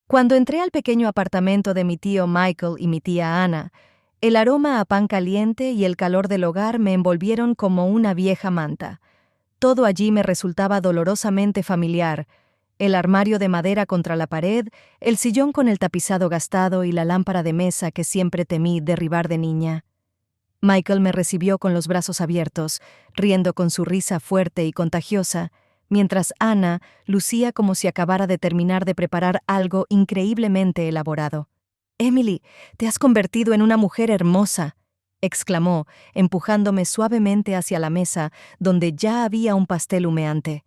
Cuando entré al pequeño apartamento de mi tío Michael y mi tía Ana, el aroma a pan caliente y el calor del hogar me envolvieron como una vieja manta. Todo allí me resultaba dolorosamente familiar: el armario de madera contra la pared, el sillón con el tapizado gastado y la lámpara de mesa que siempre temí derribar de niña. Michael me recibió con los brazos abiertos, riendo con su risa fuerte y contagiosa, mientras Ana lucía como si acabara de terminar de preparar algo increíblemente elaborado. «Emily, te has convertido en una mujer hermosa», exclamó, empujándome suavemente hacia la mesa, donde ya había un pastel humeante.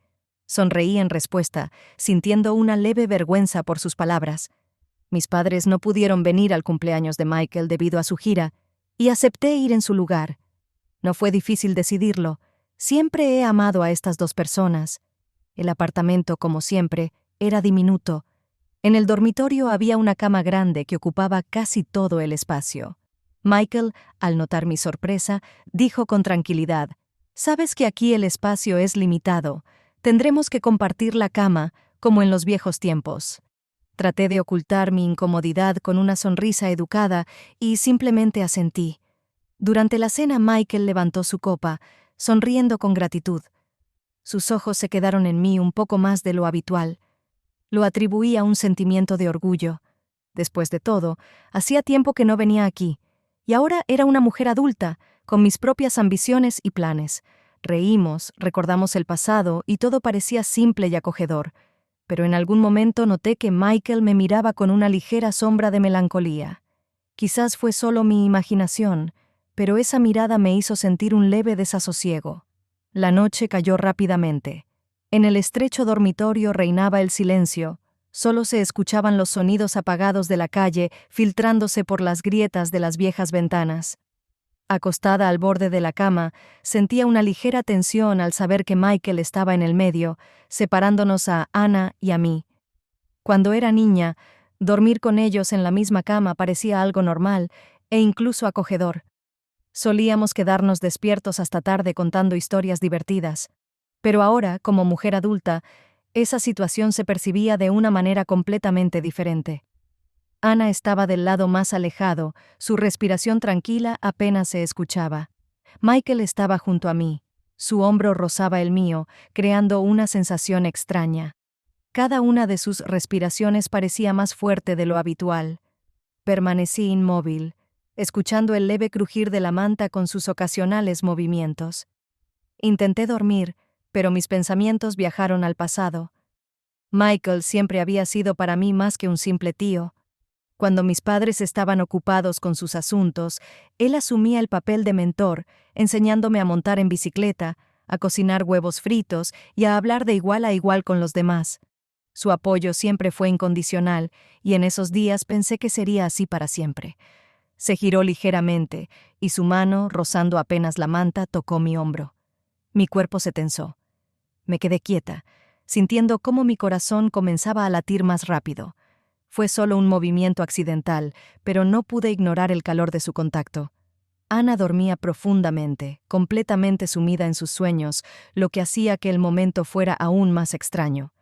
Sonreí en respuesta, sintiendo una leve vergüenza por sus palabras. Mis padres no pudieron venir al cumpleaños de Michael debido a su gira, y acepté ir en su lugar. No fue difícil decidirlo. Siempre he amado a estas dos personas. El apartamento, como siempre, era diminuto. En el dormitorio había una cama grande que ocupaba casi todo el espacio. Michael, al notar mi sorpresa, dijo con tranquilidad: «Sabes que aquí el espacio es limitado. Tendremos que compartir la cama, como en los viejos tiempos». Traté de ocultar mi incomodidad con una sonrisa educada y simplemente asentí. Durante la cena, Michael levantó su copa, sonriendo con gratitud. Sus ojos se quedaron en mí un poco más de lo habitual. Lo atribuí a un sentimiento de orgullo. Después de todo, hacía tiempo que no venía aquí, y ahora era una mujer adulta, con mis propias ambiciones y planes. Reímos, recordamos el pasado y todo parecía simple y acogedor. Pero en algún momento noté que Michael me miraba con una ligera sombra de melancolía. Quizás fue solo mi imaginación, pero esa mirada me hizo sentir un leve desasosiego. La noche cayó rápidamente. En el estrecho dormitorio reinaba el silencio. Solo se escuchaban los sonidos apagados de la calle filtrándose por las grietas de las viejas ventanas. Acostada al borde de la cama, sentía una ligera tensión al saber que Michael estaba en el medio, separándonos a Ana y a mí. Cuando era niña, dormir con ellos en la misma cama parecía algo normal e incluso acogedor. Solíamos quedarnos despiertos hasta tarde contando historias divertidas. Pero ahora, como mujer adulta, esa situación se percibía de una manera completamente diferente. Ana estaba del lado más alejado, su respiración tranquila apenas se escuchaba. Michael estaba junto a mí. Su hombro rozaba el mío, creando una sensación extraña. Cada una de sus respiraciones parecía más fuerte de lo habitual. Permanecí inmóvil, escuchando el leve crujir de la manta con sus ocasionales movimientos. Intenté dormir, pero mis pensamientos viajaron al pasado. Michael siempre había sido para mí más que un simple tío. Cuando mis padres estaban ocupados con sus asuntos, él asumía el papel de mentor, enseñándome a montar en bicicleta, a cocinar huevos fritos y a hablar de igual a igual con los demás. Su apoyo siempre fue incondicional, y en esos días pensé que sería así para siempre. Se giró ligeramente, y su mano, rozando apenas la manta, tocó mi hombro. Mi cuerpo se tensó. Me quedé quieta, sintiendo cómo mi corazón comenzaba a latir más rápido. Fue solo un movimiento accidental, pero no pude ignorar el calor de su contacto. Ana dormía profundamente, completamente sumida en sus sueños, lo que hacía que el momento fuera aún más extraño.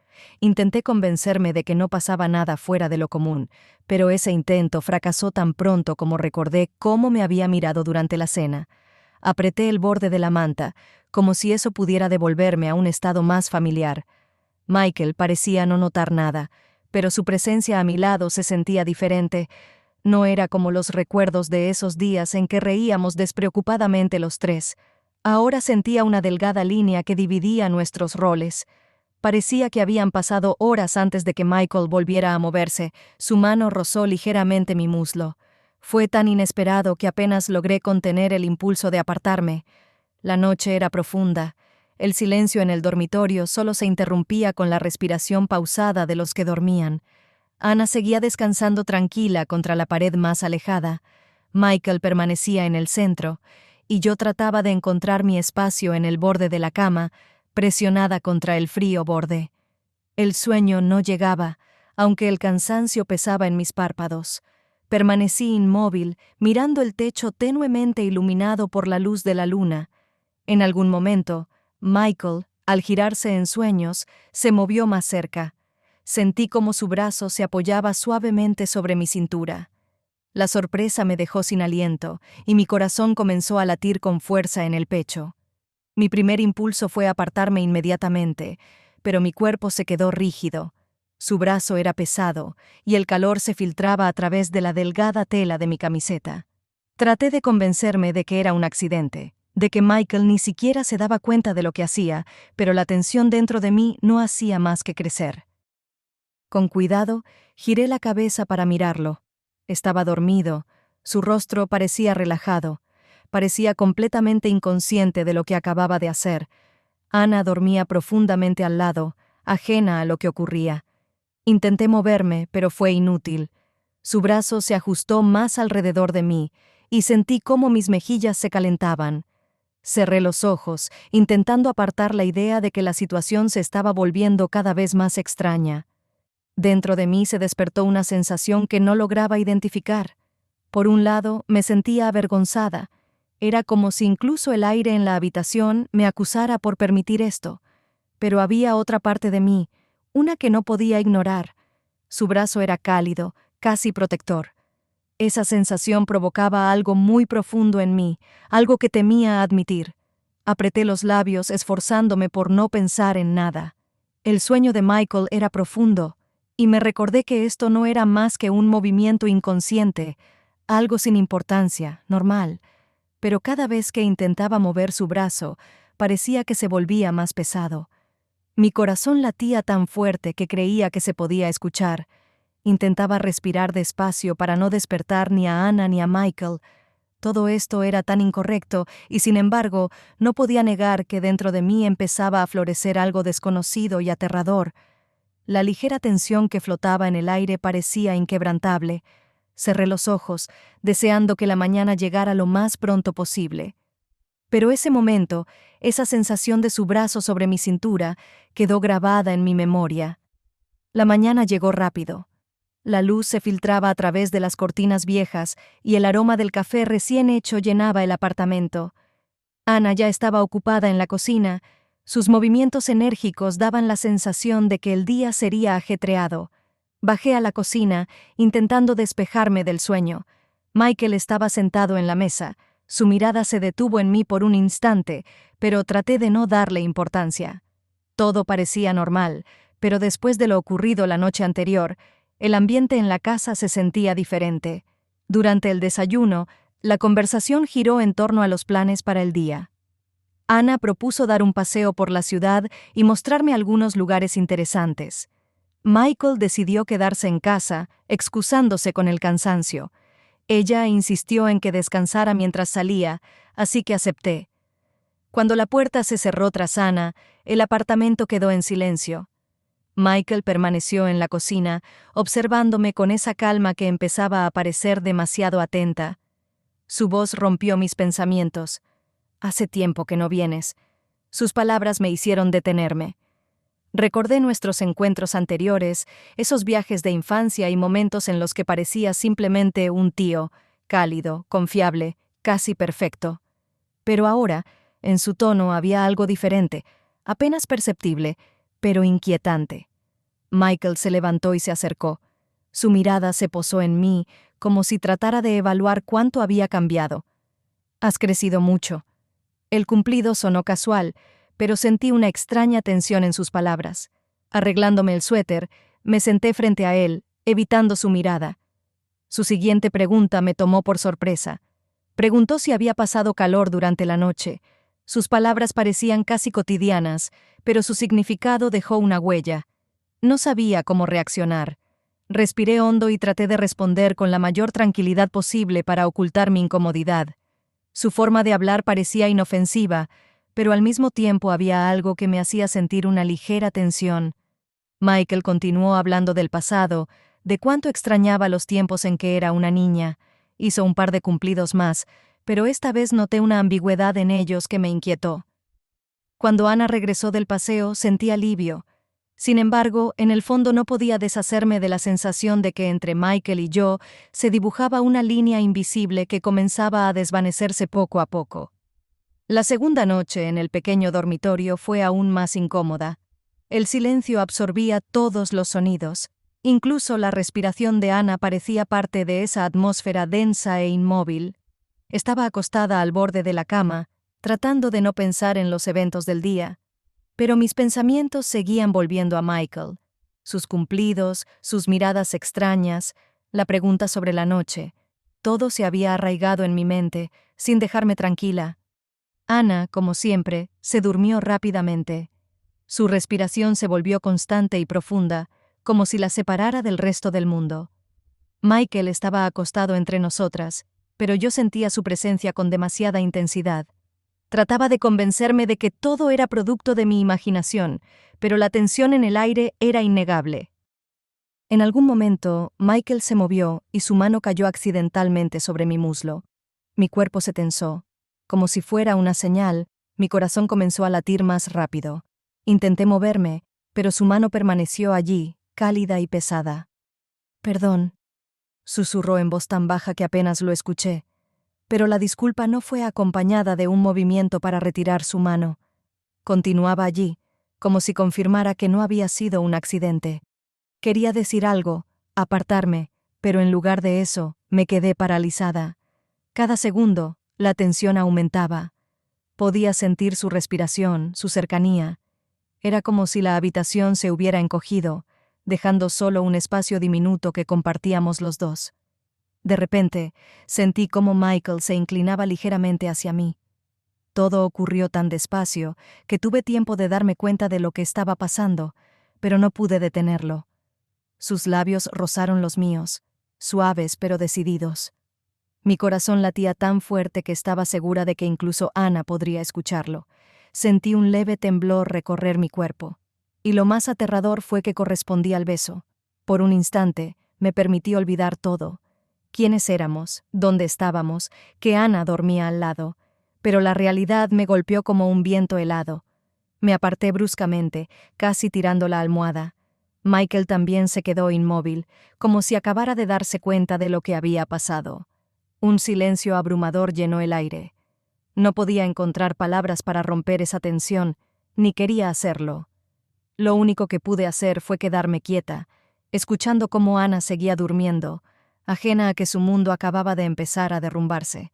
Intenté convencerme de que no pasaba nada fuera de lo común, pero ese intento fracasó tan pronto como recordé cómo me había mirado durante la cena. Apreté el borde de la manta, como si eso pudiera devolverme a un estado más familiar. Michael parecía no notar nada, pero su presencia a mi lado se sentía diferente. No era como los recuerdos de esos días en que reíamos despreocupadamente los tres. Ahora sentía una delgada línea que dividía nuestros roles. Parecía que habían pasado horas antes de que Michael volviera a moverse. Su mano rozó ligeramente mi muslo. Fue tan inesperado que apenas logré contener el impulso de apartarme. La noche era profunda. El silencio en el dormitorio solo se interrumpía con la respiración pausada de los que dormían. Ana seguía descansando tranquila contra la pared más alejada. Michael permanecía en el centro, y yo trataba de encontrar mi espacio en el borde de la cama, presionada contra el frío borde. El sueño no llegaba, aunque el cansancio pesaba en mis párpados. Permanecí inmóvil, mirando el techo tenuemente iluminado por la luz de la luna. En algún momento, Michael, al girarse en sueños, se movió más cerca. Sentí como su brazo se apoyaba suavemente sobre mi cintura. La sorpresa me dejó sin aliento, y mi corazón comenzó a latir con fuerza en el pecho. Mi primer impulso fue apartarme inmediatamente, pero mi cuerpo se quedó rígido. Su brazo era pesado, y el calor se filtraba a través de la delgada tela de mi camiseta. Traté de convencerme de que era un accidente, de que Michael ni siquiera se daba cuenta de lo que hacía, pero la tensión dentro de mí no hacía más que crecer. Con cuidado, giré la cabeza para mirarlo. Estaba dormido, su rostro parecía relajado, parecía completamente inconsciente de lo que acababa de hacer. Ana dormía profundamente al lado, ajena a lo que ocurría. Intenté moverme, pero fue inútil. Su brazo se ajustó más alrededor de mí, y sentí cómo mis mejillas se calentaban. Cerré los ojos, intentando apartar la idea de que la situación se estaba volviendo cada vez más extraña. Dentro de mí se despertó una sensación que no lograba identificar. Por un lado, me sentía avergonzada. Era como si incluso el aire en la habitación me acusara por permitir esto. Pero había otra parte de mí, una que no podía ignorar. Su brazo era cálido, casi protector. Esa sensación provocaba algo muy profundo en mí, algo que temía admitir. Apreté los labios, esforzándome por no pensar en nada. El sueño de Michael era profundo, y me recordé que esto no era más que un movimiento inconsciente, algo sin importancia, normal. Pero cada vez que intentaba mover su brazo, parecía que se volvía más pesado. Mi corazón latía tan fuerte que creía que se podía escuchar. Intentaba respirar despacio para no despertar ni a Ana ni a Michael. Todo esto era tan incorrecto, y sin embargo, no podía negar que dentro de mí empezaba a florecer algo desconocido y aterrador. La ligera tensión que flotaba en el aire parecía inquebrantable. Cerré los ojos, deseando que la mañana llegara lo más pronto posible. Pero ese momento, esa sensación de su brazo sobre mi cintura, quedó grabada en mi memoria. La mañana llegó rápido. La luz se filtraba a través de las cortinas viejas y el aroma del café recién hecho llenaba el apartamento. Ana ya estaba ocupada en la cocina. Sus movimientos enérgicos daban la sensación de que el día sería ajetreado. Bajé a la cocina, intentando despejarme del sueño. Michael estaba sentado en la mesa. Su mirada se detuvo en mí por un instante, pero traté de no darle importancia. Todo parecía normal, pero después de lo ocurrido la noche anterior, el ambiente en la casa se sentía diferente. Durante el desayuno, la conversación giró en torno a los planes para el día. Ana propuso dar un paseo por la ciudad y mostrarme algunos lugares interesantes. Michael decidió quedarse en casa, excusándose con el cansancio. Ella insistió en que descansara mientras salía, así que acepté. Cuando la puerta se cerró tras Ana, el apartamento quedó en silencio. Michael permaneció en la cocina, observándome con esa calma que empezaba a parecer demasiado atenta. Su voz rompió mis pensamientos. «Hace tiempo que no vienes». Sus palabras me hicieron detenerme. Recordé nuestros encuentros anteriores, esos viajes de infancia y momentos en los que parecía simplemente un tío, cálido, confiable, casi perfecto. Pero ahora, en su tono había algo diferente, apenas perceptible, pero inquietante. Michael se levantó y se acercó. Su mirada se posó en mí, como si tratara de evaluar cuánto había cambiado. «Has crecido mucho». El cumplido sonó casual, pero sentí una extraña tensión en sus palabras. Arreglándome el suéter, me senté frente a él, evitando su mirada. Su siguiente pregunta me tomó por sorpresa. Preguntó si había pasado calor durante la noche. Sus palabras parecían casi cotidianas, pero su significado dejó una huella. No sabía cómo reaccionar. Respiré hondo y traté de responder con la mayor tranquilidad posible para ocultar mi incomodidad. Su forma de hablar parecía inofensiva, pero al mismo tiempo había algo que me hacía sentir una ligera tensión. Michael continuó hablando del pasado, de cuánto extrañaba los tiempos en que era una niña. Hizo un par de cumplidos más, pero esta vez noté una ambigüedad en ellos que me inquietó. Cuando Ana regresó del paseo, sentí alivio. Sin embargo, en el fondo no podía deshacerme de la sensación de que entre Michael y yo se dibujaba una línea invisible que comenzaba a desvanecerse poco a poco. La segunda noche en el pequeño dormitorio fue aún más incómoda. El silencio absorbía todos los sonidos. Incluso la respiración de Ana parecía parte de esa atmósfera densa e inmóvil. Estaba acostada al borde de la cama, tratando de no pensar en los eventos del día. Pero mis pensamientos seguían volviendo a Michael. Sus cumplidos, sus miradas extrañas, la pregunta sobre la noche. Todo se había arraigado en mi mente, sin dejarme tranquila. Ana, como siempre, se durmió rápidamente. Su respiración se volvió constante y profunda, como si la separara del resto del mundo. Michael estaba acostado entre nosotras, pero yo sentía su presencia con demasiada intensidad. Trataba de convencerme de que todo era producto de mi imaginación, pero la tensión en el aire era innegable. En algún momento, Michael se movió y su mano cayó accidentalmente sobre mi muslo. Mi cuerpo se tensó. Como si fuera una señal, mi corazón comenzó a latir más rápido. Intenté moverme, pero su mano permaneció allí, cálida y pesada. «Perdón», susurró en voz tan baja que apenas lo escuché. Pero la disculpa no fue acompañada de un movimiento para retirar su mano. Continuaba allí, como si confirmara que no había sido un accidente. Quería decir algo, apartarme, pero en lugar de eso, me quedé paralizada. Cada segundo, la tensión aumentaba. Podía sentir su respiración, su cercanía. Era como si la habitación se hubiera encogido, dejando solo un espacio diminuto que compartíamos los dos. De repente, sentí cómo Michael se inclinaba ligeramente hacia mí. Todo ocurrió tan despacio que tuve tiempo de darme cuenta de lo que estaba pasando, pero no pude detenerlo. Sus labios rozaron los míos, suaves pero decididos. Mi corazón latía tan fuerte que estaba segura de que incluso Ana podría escucharlo. Sentí un leve temblor recorrer mi cuerpo. Y lo más aterrador fue que correspondí al beso. Por un instante, me permití olvidar todo. Quiénes éramos, dónde estábamos, que Ana dormía al lado. Pero la realidad me golpeó como un viento helado. Me aparté bruscamente, casi tirando la almohada. Michael también se quedó inmóvil, como si acabara de darse cuenta de lo que había pasado. Un silencio abrumador llenó el aire. No podía encontrar palabras para romper esa tensión, ni quería hacerlo. Lo único que pude hacer fue quedarme quieta, escuchando cómo Ana seguía durmiendo, ajena a que su mundo acababa de empezar a derrumbarse.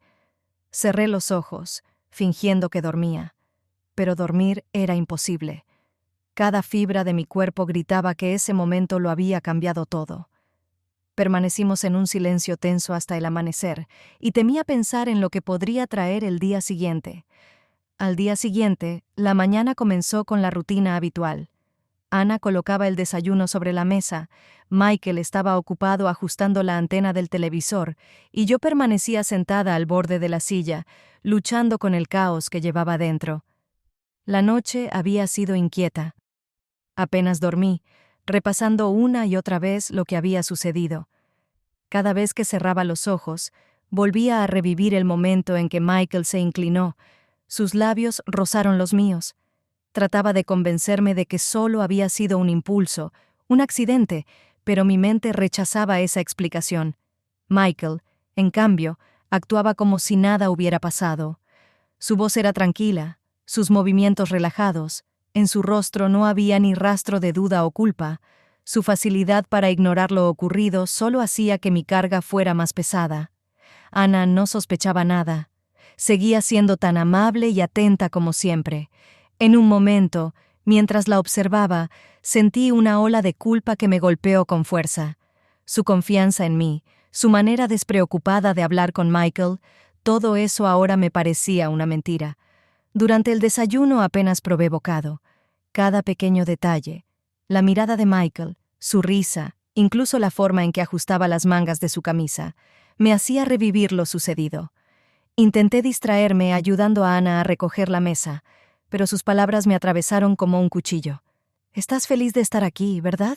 Cerré los ojos, fingiendo que dormía, pero dormir era imposible. Cada fibra de mi cuerpo gritaba que ese momento lo había cambiado todo. Permanecimos en un silencio tenso hasta el amanecer, y temía pensar en lo que podría traer el día siguiente. Al día siguiente, la mañana comenzó con la rutina habitual. Ana colocaba el desayuno sobre la mesa, Michael estaba ocupado ajustando la antena del televisor, y yo permanecía sentada al borde de la silla, luchando con el caos que llevaba dentro. La noche había sido inquieta. Apenas dormí, repasando una y otra vez lo que había sucedido. Cada vez que cerraba los ojos, volvía a revivir el momento en que Michael se inclinó. Sus labios rozaron los míos. Trataba de convencerme de que solo había sido un impulso, un accidente, pero mi mente rechazaba esa explicación. Michael, en cambio, actuaba como si nada hubiera pasado. Su voz era tranquila, sus movimientos relajados. En su rostro no había ni rastro de duda o culpa. Su facilidad para ignorar lo ocurrido solo hacía que mi carga fuera más pesada. Ana no sospechaba nada. Seguía siendo tan amable y atenta como siempre. En un momento, mientras la observaba, sentí una ola de culpa que me golpeó con fuerza. Su confianza en mí, su manera despreocupada de hablar con Michael, todo eso ahora me parecía una mentira. Durante el desayuno apenas probé bocado. Cada pequeño detalle, la mirada de Michael, su risa, incluso la forma en que ajustaba las mangas de su camisa, me hacía revivir lo sucedido. Intenté distraerme ayudando a Ana a recoger la mesa, pero sus palabras me atravesaron como un cuchillo. «Estás feliz de estar aquí, ¿verdad?»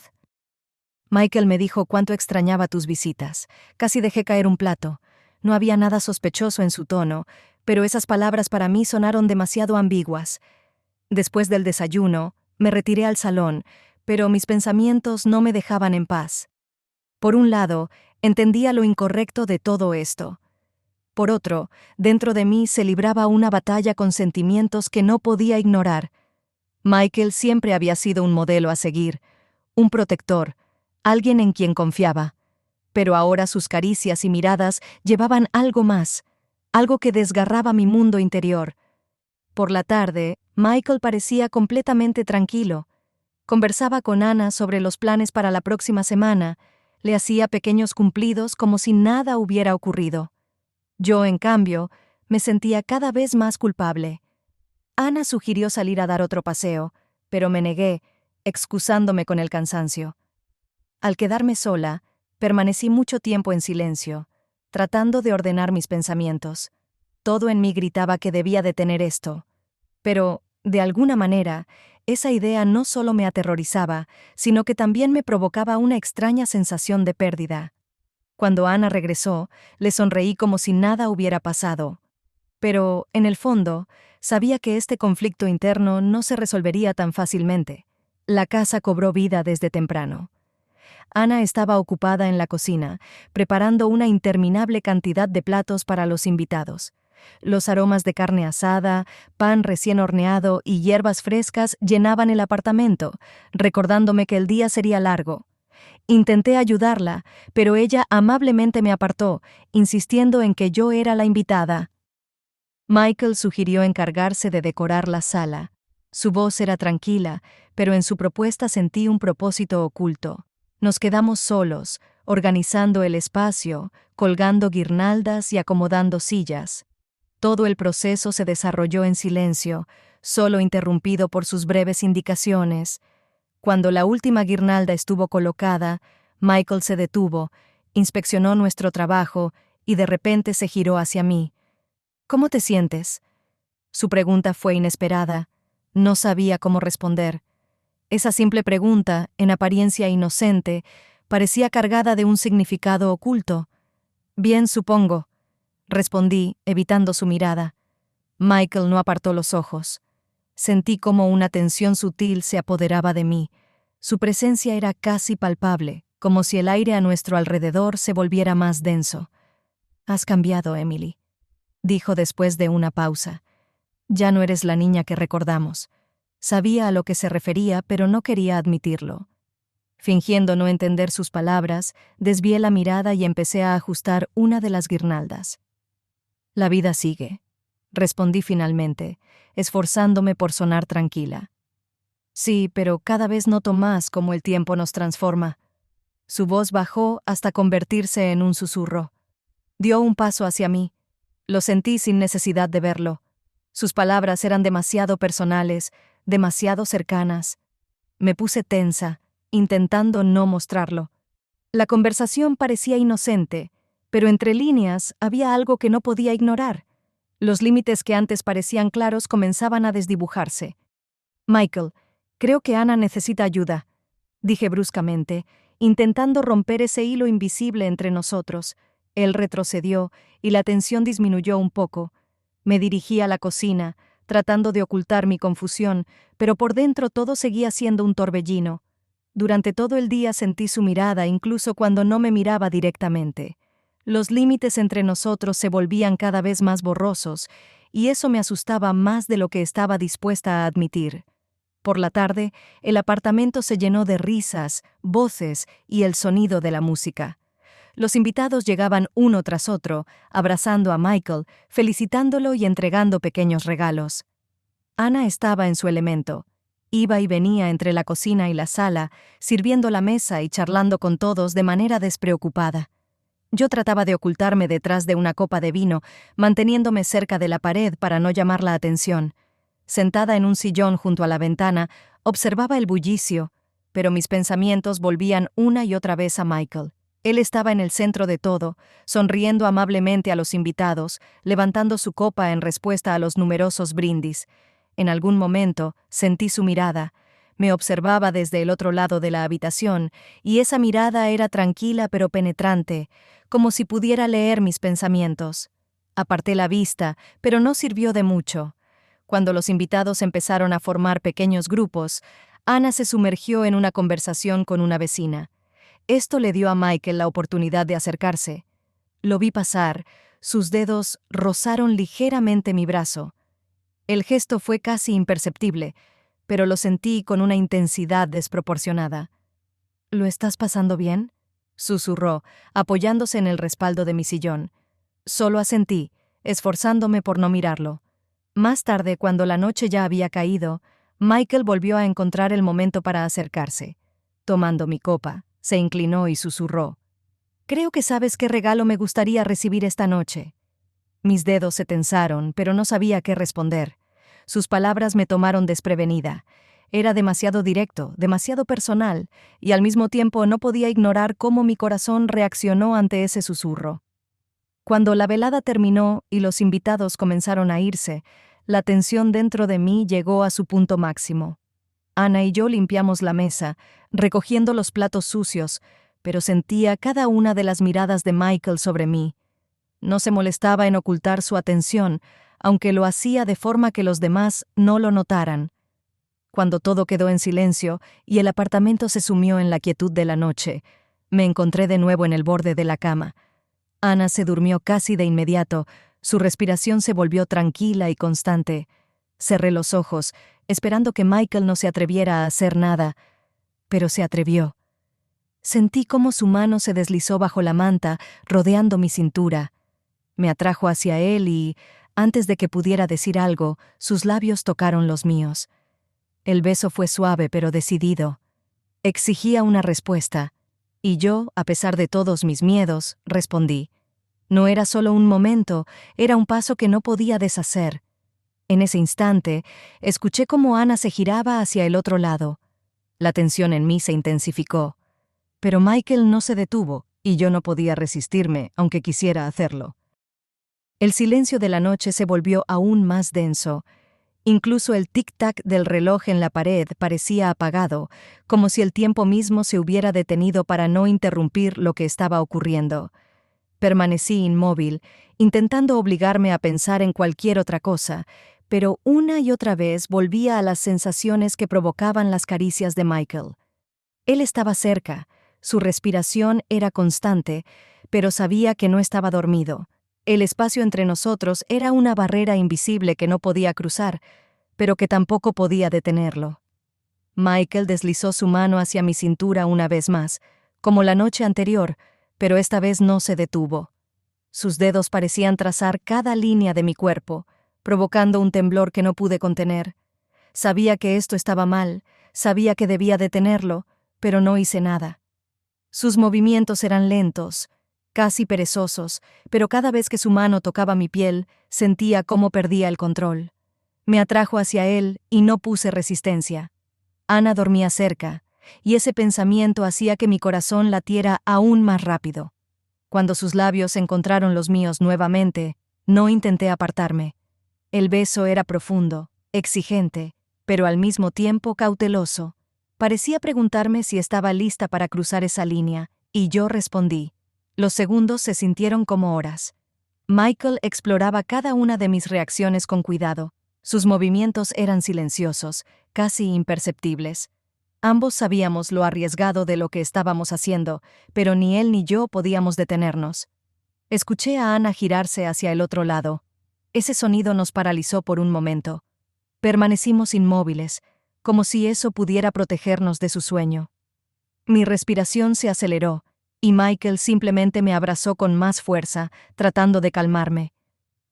Michael me dijo cuánto extrañaba tus visitas. Casi dejé caer un plato. No había nada sospechoso en su tono, pero esas palabras para mí sonaron demasiado ambiguas. Después del desayuno, me retiré al salón, pero mis pensamientos no me dejaban en paz. Por un lado, entendía lo incorrecto de todo esto. Por otro, dentro de mí se libraba una batalla con sentimientos que no podía ignorar. Michael siempre había sido un modelo a seguir, un protector, alguien en quien confiaba. Pero ahora sus caricias y miradas llevaban algo más, algo que desgarraba mi mundo interior. Por la tarde, Michael parecía completamente tranquilo. Conversaba con Ana sobre los planes para la próxima semana, le hacía pequeños cumplidos como si nada hubiera ocurrido. Yo, en cambio, me sentía cada vez más culpable. Ana sugirió salir a dar otro paseo, pero me negué, excusándome con el cansancio. Al quedarme sola, permanecí mucho tiempo en silencio, tratando de ordenar mis pensamientos. Todo en mí gritaba que debía detener esto. Pero, de alguna manera, esa idea no solo me aterrorizaba, sino que también me provocaba una extraña sensación de pérdida. Cuando Ana regresó, le sonreí como si nada hubiera pasado. Pero, en el fondo, sabía que este conflicto interno no se resolvería tan fácilmente. La casa cobró vida desde temprano. Ana estaba ocupada en la cocina, preparando una interminable cantidad de platos para los invitados. Los aromas de carne asada, pan recién horneado y hierbas frescas llenaban el apartamento, recordándome que el día sería largo. Intenté ayudarla, pero ella amablemente me apartó, insistiendo en que yo era la invitada. Michael sugirió encargarse de decorar la sala. Su voz era tranquila, pero en su propuesta sentí un propósito oculto. Nos quedamos solos, organizando el espacio, colgando guirnaldas y acomodando sillas. Todo el proceso se desarrolló en silencio, solo interrumpido por sus breves indicaciones. Cuando la última guirnalda estuvo colocada, Michael se detuvo, inspeccionó nuestro trabajo y de repente se giró hacia mí. ¿Cómo te sientes? Su pregunta fue inesperada. No sabía cómo responder. Esa simple pregunta, en apariencia inocente, parecía cargada de un significado oculto. Bien, supongo, respondí, evitando su mirada. Michael no apartó los ojos. Sentí como una tensión sutil se apoderaba de mí. Su presencia era casi palpable, como si el aire a nuestro alrededor se volviera más denso. «Has cambiado, Emily», dijo después de una pausa. «Ya no eres la niña que recordamos». Sabía a lo que se refería, pero no quería admitirlo. Fingiendo no entender sus palabras, desvié la mirada y empecé a ajustar una de las guirnaldas. «La vida sigue», respondí finalmente, esforzándome por sonar tranquila. «Sí, pero cada vez noto más cómo el tiempo nos transforma». Su voz bajó hasta convertirse en un susurro. Dio un paso hacia mí. Lo sentí sin necesidad de verlo. Sus palabras eran demasiado personales, demasiado cercanas. Me puse tensa, intentando no mostrarlo. La conversación parecía inocente, pero entre líneas había algo que no podía ignorar. Los límites que antes parecían claros comenzaban a desdibujarse. «Michael, creo que Ana necesita ayuda», dije bruscamente, intentando romper ese hilo invisible entre nosotros. Él retrocedió y la tensión disminuyó un poco. Me dirigí a la cocina, tratando de ocultar mi confusión, pero por dentro todo seguía siendo un torbellino. Durante todo el día sentí su mirada, incluso cuando no me miraba directamente. Los límites entre nosotros se volvían cada vez más borrosos, y eso me asustaba más de lo que estaba dispuesta a admitir. Por la tarde, el apartamento se llenó de risas, voces y el sonido de la música. Los invitados llegaban uno tras otro, abrazando a Michael, felicitándolo y entregando pequeños regalos. Ana estaba en su elemento. Iba y venía entre la cocina y la sala, sirviendo la mesa y charlando con todos de manera despreocupada. Yo trataba de ocultarme detrás de una copa de vino, manteniéndome cerca de la pared para no llamar la atención. Sentada en un sillón junto a la ventana, observaba el bullicio, pero mis pensamientos volvían una y otra vez a Michael. Él estaba en el centro de todo, sonriendo amablemente a los invitados, levantando su copa en respuesta a los numerosos brindis. En algún momento sentí su mirada. Me observaba desde el otro lado de la habitación, y esa mirada era tranquila pero penetrante, como si pudiera leer mis pensamientos. Aparté la vista, pero no sirvió de mucho. Cuando los invitados empezaron a formar pequeños grupos, Ana se sumergió en una conversación con una vecina. Esto le dio a Michael la oportunidad de acercarse. Lo vi pasar, sus dedos rozaron ligeramente mi brazo. El gesto fue casi imperceptible, pero lo sentí con una intensidad desproporcionada. ¿Lo estás pasando bien?, susurró, apoyándose en el respaldo de mi sillón. Solo asentí, esforzándome por no mirarlo. Más tarde, cuando la noche ya había caído, Michael volvió a encontrar el momento para acercarse. Tomando mi copa, se inclinó y susurró: «Creo que sabes qué regalo me gustaría recibir esta noche». Mis dedos se tensaron, pero no sabía qué responder. Sus palabras me tomaron desprevenida. Era demasiado directo, demasiado personal, y al mismo tiempo no podía ignorar cómo mi corazón reaccionó ante ese susurro. Cuando la velada terminó y los invitados comenzaron a irse, la tensión dentro de mí llegó a su punto máximo. Ana y yo limpiamos la mesa, recogiendo los platos sucios, pero sentía cada una de las miradas de Michael sobre mí. No se molestaba en ocultar su atención, aunque lo hacía de forma que los demás no lo notaran. Cuando todo quedó en silencio y el apartamento se sumió en la quietud de la noche, me encontré de nuevo en el borde de la cama. Ana se durmió casi de inmediato, su respiración se volvió tranquila y constante. Cerré los ojos, esperando que Michael no se atreviera a hacer nada, pero se atrevió. Sentí cómo su mano se deslizó bajo la manta, rodeando mi cintura. Me atrajo hacia él y, antes de que pudiera decir algo, sus labios tocaron los míos. El beso fue suave pero decidido. Exigía una respuesta, y yo, a pesar de todos mis miedos, respondí. No era solo un momento, era un paso que no podía deshacer. En ese instante, escuché cómo Ana se giraba hacia el otro lado. La tensión en mí se intensificó. Pero Michael no se detuvo, y yo no podía resistirme, aunque quisiera hacerlo. El silencio de la noche se volvió aún más denso. Incluso el tic-tac del reloj en la pared parecía apagado, como si el tiempo mismo se hubiera detenido para no interrumpir lo que estaba ocurriendo. Permanecí inmóvil, intentando obligarme a pensar en cualquier otra cosa, pero una y otra vez volvía a las sensaciones que provocaban las caricias de Michael. Él estaba cerca, su respiración era constante, pero sabía que no estaba dormido. El espacio entre nosotros era una barrera invisible que no podía cruzar, pero que tampoco podía detenerlo. Michael deslizó su mano hacia mi cintura una vez más, como la noche anterior, pero esta vez no se detuvo. Sus dedos parecían trazar cada línea de mi cuerpo, provocando un temblor que no pude contener. Sabía que esto estaba mal, sabía que debía detenerlo, pero no hice nada. Sus movimientos eran lentos, casi perezosos, pero cada vez que su mano tocaba mi piel, sentía cómo perdía el control. Me atrajo hacia él y no puse resistencia. Ana dormía cerca, y ese pensamiento hacía que mi corazón latiera aún más rápido. Cuando sus labios encontraron los míos nuevamente, no intenté apartarme. El beso era profundo, exigente, pero al mismo tiempo cauteloso. Parecía preguntarme si estaba lista para cruzar esa línea, y yo respondí. Los segundos se sintieron como horas. Michael exploraba cada una de mis reacciones con cuidado. Sus movimientos eran silenciosos, casi imperceptibles. Ambos sabíamos lo arriesgado de lo que estábamos haciendo, pero ni él ni yo podíamos detenernos. Escuché a Ana girarse hacia el otro lado. Ese sonido nos paralizó por un momento. Permanecimos inmóviles, como si eso pudiera protegernos de su sueño. Mi respiración se aceleró, y Michael simplemente me abrazó con más fuerza, tratando de calmarme.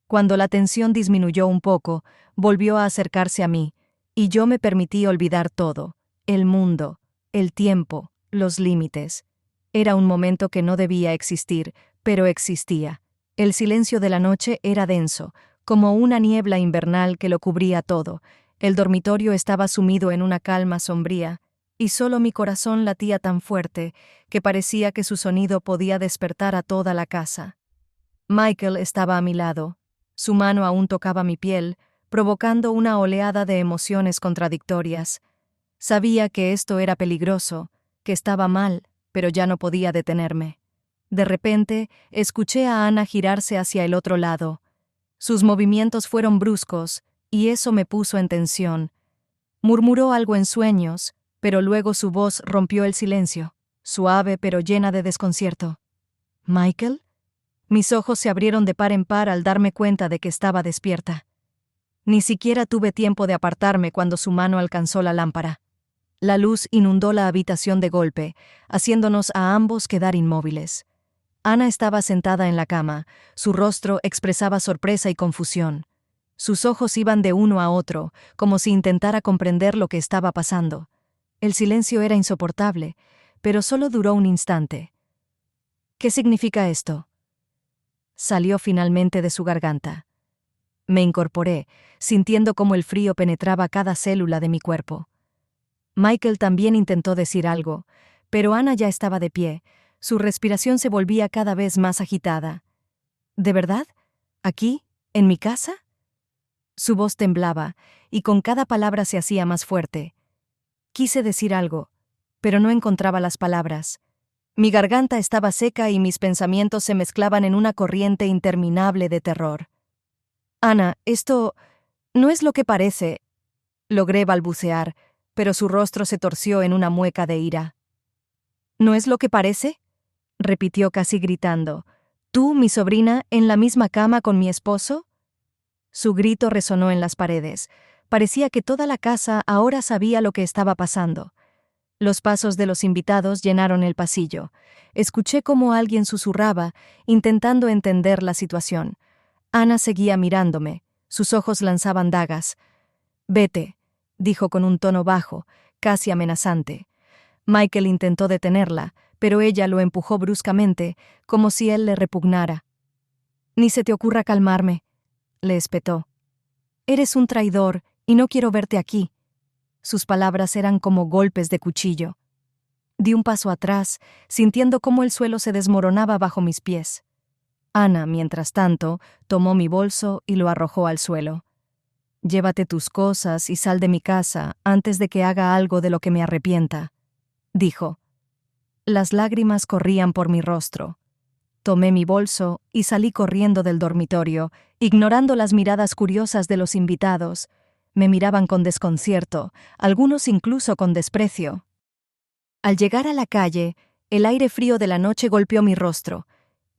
Cuando la tensión disminuyó un poco, volvió a acercarse a mí, y yo me permití olvidar todo: el mundo, el tiempo, los límites. Era un momento que no debía existir, pero existía. El silencio de la noche era denso, como una niebla invernal que lo cubría todo. El dormitorio estaba sumido en una calma sombría, y solo mi corazón latía tan fuerte que parecía que su sonido podía despertar a toda la casa. Michael estaba a mi lado. Su mano aún tocaba mi piel, provocando una oleada de emociones contradictorias. Sabía que esto era peligroso, que estaba mal, pero ya no podía detenerme. De repente, escuché a Ana girarse hacia el otro lado. Sus movimientos fueron bruscos, y eso me puso en tensión. Murmuró algo en sueños, pero luego su voz rompió el silencio, suave pero llena de desconcierto. «¿Michael?» Mis ojos se abrieron de par en par al darme cuenta de que estaba despierta. Ni siquiera tuve tiempo de apartarme cuando su mano alcanzó la lámpara. La luz inundó la habitación de golpe, haciéndonos a ambos quedar inmóviles. Ana estaba sentada en la cama, su rostro expresaba sorpresa y confusión. Sus ojos iban de uno a otro, como si intentara comprender lo que estaba pasando. El silencio era insoportable, pero solo duró un instante. ¿Qué significa esto? Salió finalmente de su garganta. Me incorporé, sintiendo cómo el frío penetraba cada célula de mi cuerpo. Michael también intentó decir algo, pero Ana ya estaba de pie. Su respiración se volvía cada vez más agitada. ¿De verdad? ¿Aquí? ¿En mi casa? Su voz temblaba, y con cada palabra se hacía más fuerte. Quise decir algo, pero no encontraba las palabras. Mi garganta estaba seca y mis pensamientos se mezclaban en una corriente interminable de terror. Ana, esto no es lo que parece. Logré balbucear, pero su rostro se torció en una mueca de ira. ¿No es lo que parece? Repitió casi gritando. ¿Tú, mi sobrina, en la misma cama con mi esposo? Su grito resonó en las paredes. Parecía que toda la casa ahora sabía lo que estaba pasando. Los pasos de los invitados llenaron el pasillo. Escuché cómo alguien susurraba, intentando entender la situación. Ana seguía mirándome. Sus ojos lanzaban dagas. «Vete», dijo con un tono bajo, casi amenazante. Michael intentó detenerla, pero ella lo empujó bruscamente, como si él le repugnara. «Ni se te ocurra calmarme», le espetó. «Eres un traidor y no quiero verte aquí». Sus palabras eran como golpes de cuchillo. Di un paso atrás, sintiendo cómo el suelo se desmoronaba bajo mis pies. Ana, mientras tanto, tomó mi bolso y lo arrojó al suelo. «Llévate tus cosas y sal de mi casa antes de que haga algo de lo que me arrepienta», dijo. Las lágrimas corrían por mi rostro. Tomé mi bolso y salí corriendo del dormitorio, ignorando las miradas curiosas de los invitados. Me miraban con desconcierto, algunos incluso con desprecio. Al llegar a la calle, el aire frío de la noche golpeó mi rostro.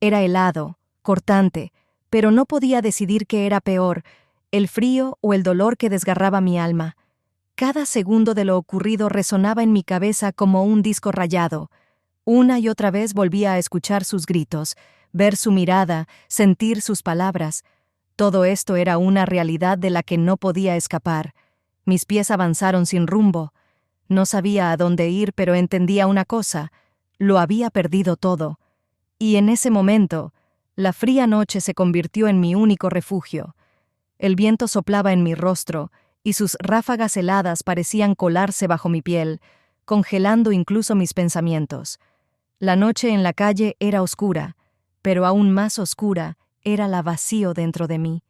Era helado, cortante, pero no podía decidir qué era peor, el frío o el dolor que desgarraba mi alma. Cada segundo de lo ocurrido resonaba en mi cabeza como un disco rayado. Una y otra vez volvía a escuchar sus gritos, ver su mirada, sentir sus palabras. Todo esto era una realidad de la que no podía escapar. Mis pies avanzaron sin rumbo. No sabía a dónde ir, pero entendía una cosa: lo había perdido todo. Y en ese momento, la fría noche se convirtió en mi único refugio. El viento soplaba en mi rostro, y sus ráfagas heladas parecían colarse bajo mi piel, congelando incluso mis pensamientos. La noche en la calle era oscura, pero aún más oscura era la vacío dentro de mí.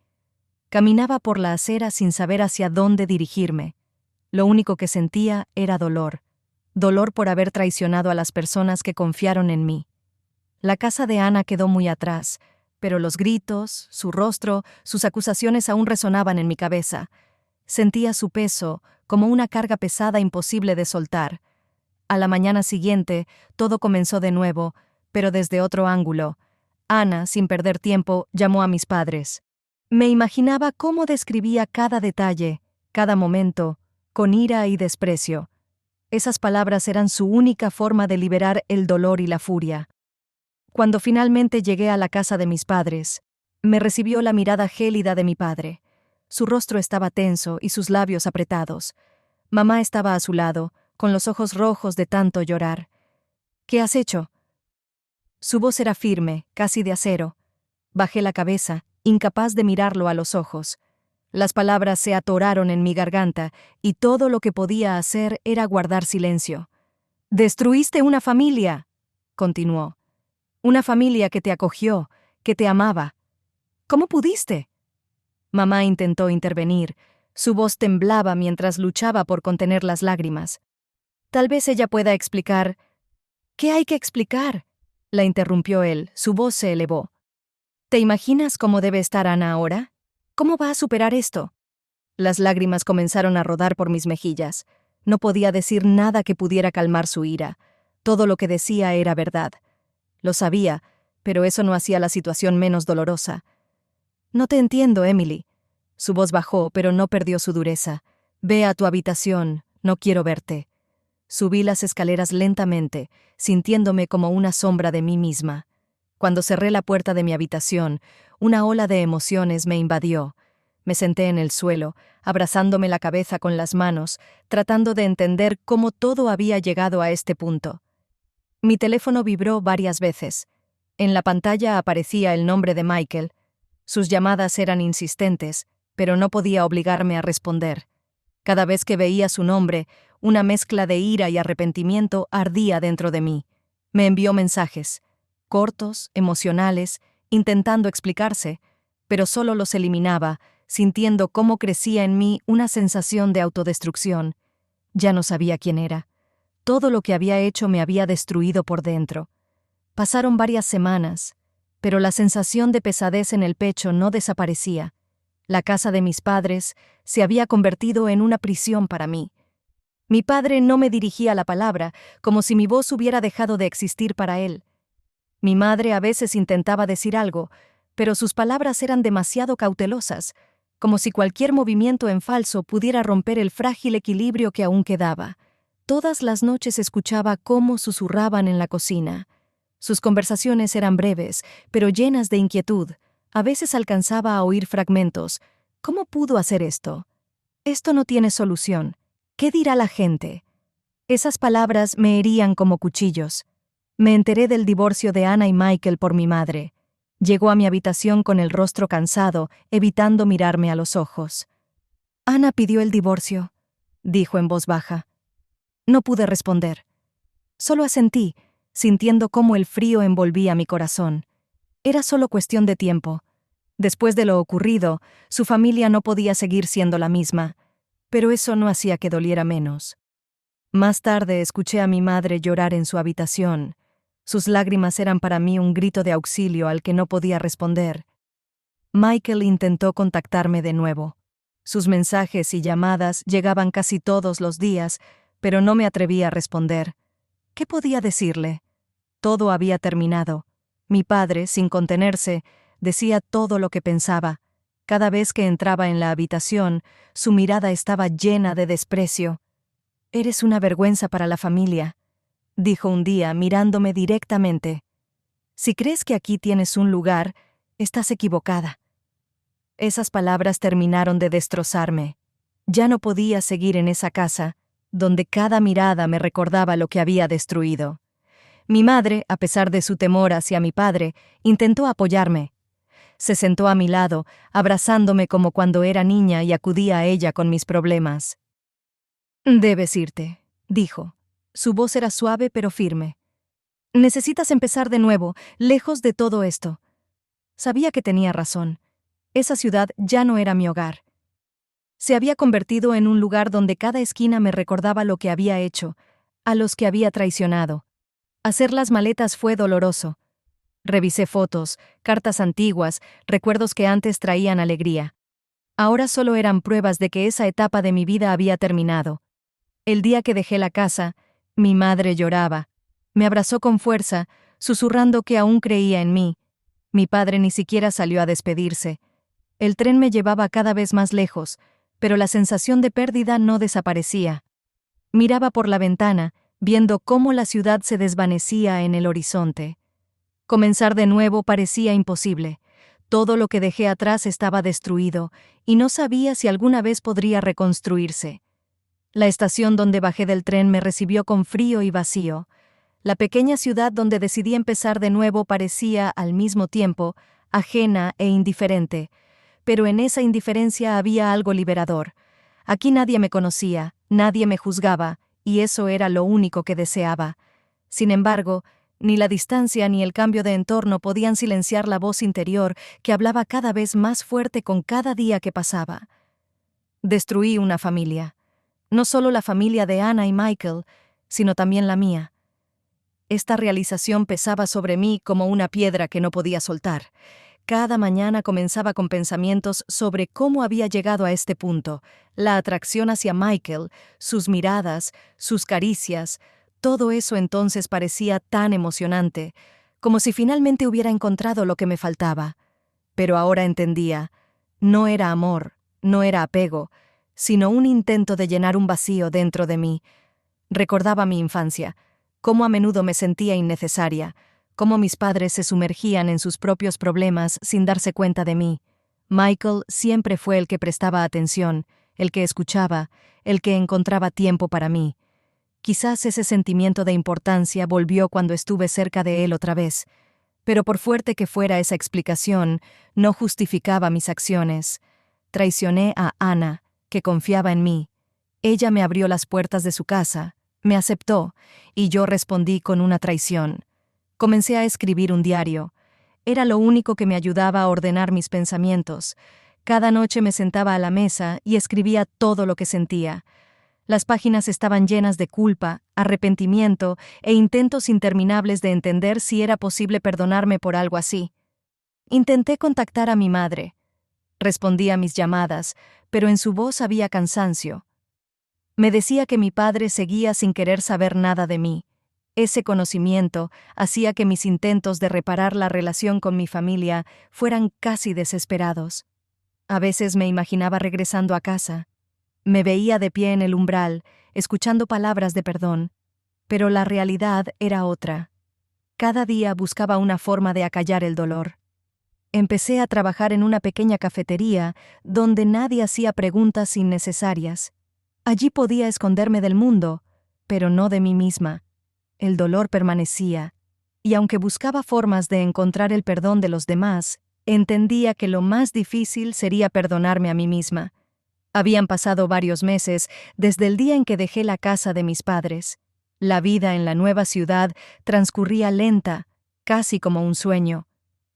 Caminaba por la acera sin saber hacia dónde dirigirme. Lo único que sentía era dolor. Dolor por haber traicionado a las personas que confiaron en mí. La casa de Ana quedó muy atrás, pero los gritos, su rostro, sus acusaciones aún resonaban en mi cabeza. Sentía su peso, como una carga pesada imposible de soltar. A la mañana siguiente, todo comenzó de nuevo, pero desde otro ángulo. Ana, sin perder tiempo, llamó a mis padres. Me imaginaba cómo describía cada detalle, cada momento, con ira y desprecio. Esas palabras eran su única forma de liberar el dolor y la furia. Cuando finalmente llegué a la casa de mis padres, me recibió la mirada gélida de mi padre. Su rostro estaba tenso y sus labios apretados. Mamá estaba a su lado, con los ojos rojos de tanto llorar. «¿Qué has hecho?». Su voz era firme, casi de acero. Bajé la cabeza, incapaz de mirarlo a los ojos. Las palabras se atoraron en mi garganta, y todo lo que podía hacer era guardar silencio. «Destruiste una familia», continuó. «Una familia que te acogió, que te amaba. ¿Cómo pudiste?». Mamá intentó intervenir. Su voz temblaba mientras luchaba por contener las lágrimas. «Tal vez ella pueda explicar». «¿Qué hay que explicar?», la interrumpió él. Su voz se elevó. «¿Te imaginas cómo debe estar Ana ahora? ¿Cómo va a superar esto?». Las lágrimas comenzaron a rodar por mis mejillas. No podía decir nada que pudiera calmar su ira. Todo lo que decía era verdad. Lo sabía, pero eso no hacía la situación menos dolorosa. «No te entiendo, Emily. Su voz bajó, pero no perdió su dureza. «Ve a tu habitación, no quiero verte». Subí las escaleras lentamente, sintiéndome como una sombra de mí misma. Cuando cerré la puerta de mi habitación, una ola de emociones me invadió. Me senté en el suelo, abrazándome la cabeza con las manos, tratando de entender cómo todo había llegado a este punto. Mi teléfono vibró varias veces. En la pantalla aparecía el nombre de Michael. Sus llamadas eran insistentes, pero no podía obligarme a responder. Cada vez que veía su nombre, una mezcla de ira y arrepentimiento ardía dentro de mí. Me envió mensajes, cortos, emocionales, intentando explicarse, pero solo los eliminaba, sintiendo cómo crecía en mí una sensación de autodestrucción. Ya no sabía quién era. Todo lo que había hecho me había destruido por dentro. Pasaron varias semanas, pero la sensación de pesadez en el pecho no desaparecía. La casa de mis padres se había convertido en una prisión para mí. Mi padre no me dirigía la palabra, como si mi voz hubiera dejado de existir para él. Mi madre a veces intentaba decir algo, pero sus palabras eran demasiado cautelosas, como si cualquier movimiento en falso pudiera romper el frágil equilibrio que aún quedaba. Todas las noches escuchaba cómo susurraban en la cocina. Sus conversaciones eran breves, pero llenas de inquietud. A veces alcanzaba a oír fragmentos. ¿Cómo pudo hacer esto? Esto no tiene solución. ¿Qué dirá la gente? Esas palabras me herían como cuchillos. Me enteré del divorcio de Ana y Michael por mi madre. Llegó a mi habitación con el rostro cansado, evitando mirarme a los ojos. «Ana pidió el divorcio», dijo en voz baja. No pude responder. Solo asentí, sintiendo cómo el frío envolvía mi corazón. Era solo cuestión de tiempo. Después de lo ocurrido, su familia no podía seguir siendo la misma, pero eso no hacía que doliera menos. Más tarde escuché a mi madre llorar en su habitación. Sus lágrimas eran para mí un grito de auxilio al que no podía responder. Michael intentó contactarme de nuevo. Sus mensajes y llamadas llegaban casi todos los días, pero no me atrevía a responder. ¿Qué podía decirle? Todo había terminado. Mi padre, sin contenerse, decía todo lo que pensaba. Cada vez que entraba en la habitación, su mirada estaba llena de desprecio. «Eres una vergüenza para la familia», dijo un día mirándome directamente. «Si crees que aquí tienes un lugar, estás equivocada». Esas palabras terminaron de destrozarme. Ya no podía seguir en esa casa, donde cada mirada me recordaba lo que había destruido. Mi madre, a pesar de su temor hacia mi padre, intentó apoyarme. Se sentó a mi lado, abrazándome como cuando era niña y acudía a ella con mis problemas. «Debes irte», dijo. Su voz era suave pero firme. «Necesitas empezar de nuevo, lejos de todo esto». Sabía que tenía razón. Esa ciudad ya no era mi hogar. Se había convertido en un lugar donde cada esquina me recordaba lo que había hecho, a los que había traicionado. Hacer las maletas fue doloroso. Revisé fotos, cartas antiguas, recuerdos que antes traían alegría. Ahora solo eran pruebas de que esa etapa de mi vida había terminado. El día que dejé la casa, mi madre lloraba. Me abrazó con fuerza, susurrando que aún creía en mí. Mi padre ni siquiera salió a despedirse. El tren me llevaba cada vez más lejos, pero la sensación de pérdida no desaparecía. Miraba por la ventana, viendo cómo la ciudad se desvanecía en el horizonte. Comenzar de nuevo parecía imposible. Todo lo que dejé atrás estaba destruido, y no sabía si alguna vez podría reconstruirse. La estación donde bajé del tren me recibió con frío y vacío. La pequeña ciudad donde decidí empezar de nuevo parecía, al mismo tiempo, ajena e indiferente. Pero en esa indiferencia había algo liberador. Aquí nadie me conocía, nadie me juzgaba, y eso era lo único que deseaba. Sin embargo, ni la distancia ni el cambio de entorno podían silenciar la voz interior que hablaba cada vez más fuerte con cada día que pasaba. Destruí una familia. No solo la familia de Ana y Michael, sino también la mía. Esta realización pesaba sobre mí como una piedra que no podía soltar. Cada mañana comenzaba con pensamientos sobre cómo había llegado a este punto, la atracción hacia Michael, sus miradas, sus caricias. Todo eso entonces parecía tan emocionante, como si finalmente hubiera encontrado lo que me faltaba. Pero ahora entendía, no era amor, No era apego, sino un intento de llenar un vacío dentro de mí. Recordaba mi infancia, cómo a menudo me sentía innecesaria, cómo mis padres se sumergían en sus propios problemas sin darse cuenta de mí. Michael siempre fue el que prestaba atención, el que escuchaba, el que encontraba tiempo para mí. Quizás ese sentimiento de importancia volvió cuando estuve cerca de él otra vez, pero por fuerte que fuera esa explicación, no justificaba mis acciones. Traicioné a Ana, que confiaba en mí. Ella me abrió las puertas de su casa, me aceptó, y yo respondí con una traición. Comencé a escribir un diario. Era lo único que me ayudaba a ordenar mis pensamientos. Cada noche me sentaba a la mesa y escribía todo lo que sentía. Las páginas estaban llenas de culpa, arrepentimiento e intentos interminables de entender si era posible perdonarme por algo así. Intenté contactar a mi madre. Respondía a mis llamadas, pero en su voz había cansancio. Me decía que mi padre seguía sin querer saber nada de mí. Ese conocimiento hacía que mis intentos de reparar la relación con mi familia fueran casi desesperados. A veces me imaginaba regresando a casa. Me veía de pie en el umbral, escuchando palabras de perdón, pero la realidad era otra. Cada día buscaba una forma de acallar el dolor. Empecé a trabajar en una pequeña cafetería donde nadie hacía preguntas innecesarias. Allí podía esconderme del mundo, pero no de mí misma. El dolor permanecía, y aunque buscaba formas de encontrar el perdón de los demás, entendía que lo más difícil sería perdonarme a mí misma. Habían pasado varios meses desde el día en que dejé la casa de mis padres. La vida en la nueva ciudad transcurría lenta, casi como un sueño.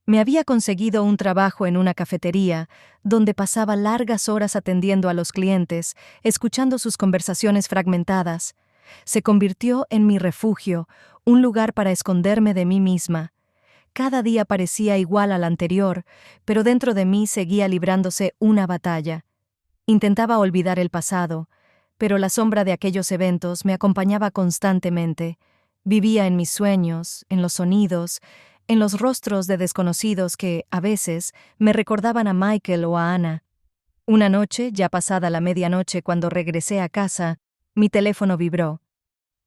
Me había conseguido un trabajo en una cafetería, donde pasaba largas horas atendiendo a los clientes, escuchando sus conversaciones fragmentadas. Se convirtió en mi refugio, un lugar para esconderme de mí misma. Cada día parecía igual al anterior, pero dentro de mí seguía librándose una batalla. Intentaba olvidar el pasado, pero la sombra de aquellos eventos me acompañaba constantemente. Vivía en mis sueños, en los sonidos, en los rostros de desconocidos que, a veces, me recordaban a Michael o a Ana. Una noche, ya pasada la medianoche cuando regresé a casa, mi teléfono vibró.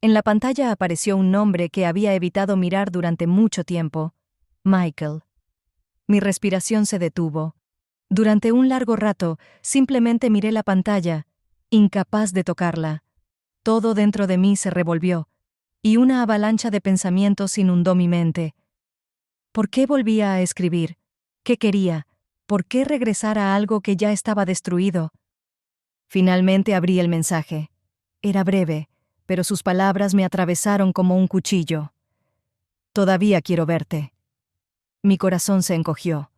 En la pantalla apareció un nombre que había evitado mirar durante mucho tiempo. Michael. Mi respiración se detuvo. Durante un largo rato, simplemente miré la pantalla, incapaz de tocarla. Todo dentro de mí se revolvió, y una avalancha de pensamientos inundó mi mente. ¿Por qué volvía a escribir? ¿Qué quería? ¿Por qué regresar a algo que ya estaba destruido? Finalmente abrí el mensaje. Era breve, pero sus palabras me atravesaron como un cuchillo. Todavía quiero verte. Mi corazón se encogió.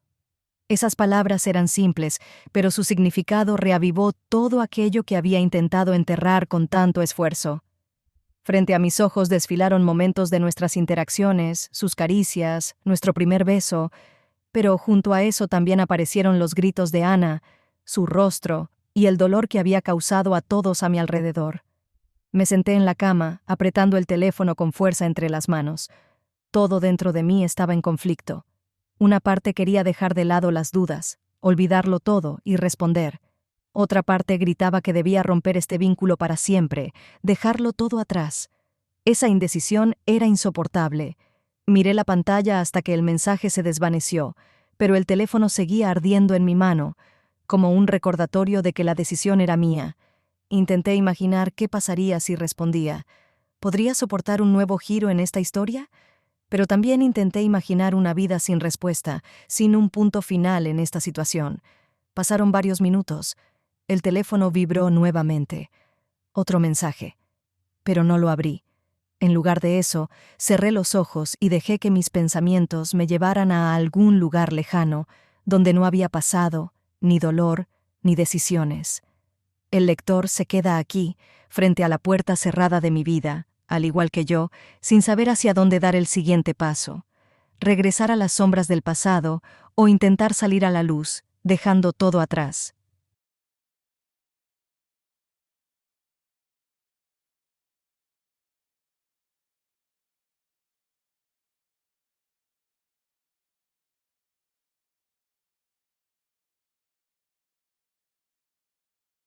Esas palabras eran simples, pero su significado reavivó todo aquello que había intentado enterrar con tanto esfuerzo. Frente a mis ojos desfilaron momentos de nuestras interacciones, sus caricias, nuestro primer beso, pero junto a eso también aparecieron los gritos de Ana, su rostro y el dolor que había causado a todos a mi alrededor. Me senté en la cama, apretando el teléfono con fuerza entre las manos. Todo dentro de mí estaba en conflicto. Una parte quería dejar de lado las dudas, olvidarlo todo y responder. Otra parte gritaba que debía romper este vínculo para siempre, dejarlo todo atrás. Esa indecisión era insoportable. Miré la pantalla hasta que el mensaje se desvaneció, pero el teléfono seguía ardiendo en mi mano, como un recordatorio de que la decisión era mía. Intenté imaginar qué pasaría si respondía. ¿Podría soportar un nuevo giro en esta historia? Pero también intenté imaginar una vida sin respuesta, sin un punto final en esta situación. Pasaron varios minutos. El teléfono vibró nuevamente. Otro mensaje. Pero no lo abrí. En lugar de eso, cerré los ojos y dejé que mis pensamientos me llevaran a algún lugar lejano, donde no había pasado, ni dolor, ni decisiones. El lector se queda aquí, frente a la puerta cerrada de mi vida, al igual que yo, sin saber hacia dónde dar el siguiente paso. Regresar a las sombras del pasado o intentar salir a la luz, dejando todo atrás.